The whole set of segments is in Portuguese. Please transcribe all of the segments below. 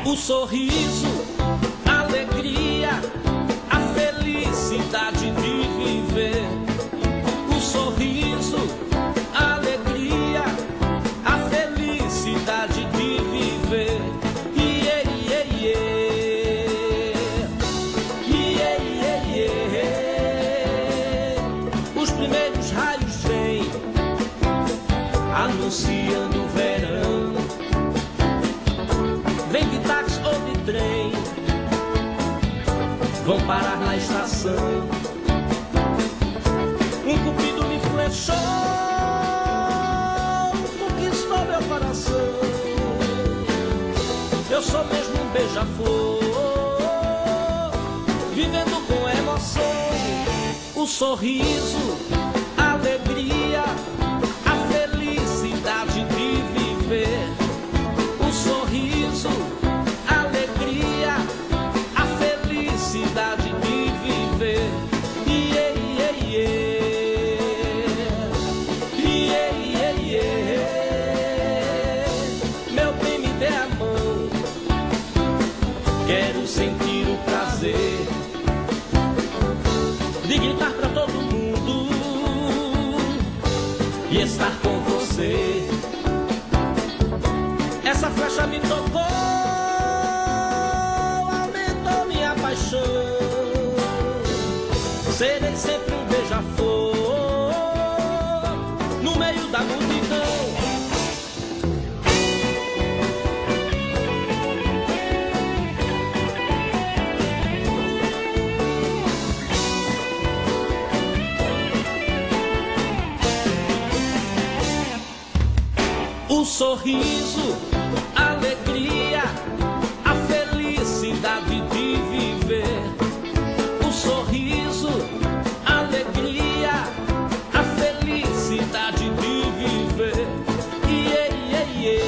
O sorriso, a alegria, a felicidade de viver. O sorriso, a alegria, a felicidade de viver. Iê, iê, iê. Iê, iê, iê. Os primeiros raios vêm anunciando o verão. Vem de táxi ou de trem, vão parar na estação. Um cupido me flechou, conquistou meu coração. Eu sou mesmo um beija-flor, vivendo com emoção. O sorriso, a alegria, a felicidade de viver. O sorriso, a alegria, a felicidade de viver. Iê, iê, iê. Iê, iê, iê. Meu bem, me dê a mão, quero sentir o prazer de gritar pra todo mundo e estar com você. Essa flecha me tocou, aumentou minha paixão. Serei sempre um beija-flor no meio da multidão. O sorriso, a alegria, a felicidade de viver. O sorriso, a alegria, a felicidade de viver. Iê, iê, iê.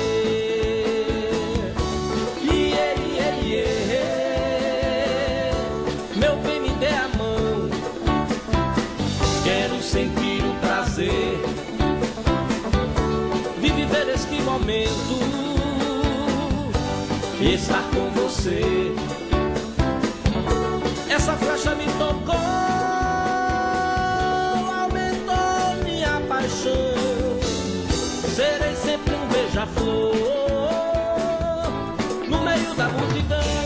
Iê, iê, iê. Meu bem, me dê a mão, quero sentir o prazer de viver este momento e estar com você. Essa flecha me tocou, aumentou minha paixão. Serei sempre um beija-flor no meio da multidão.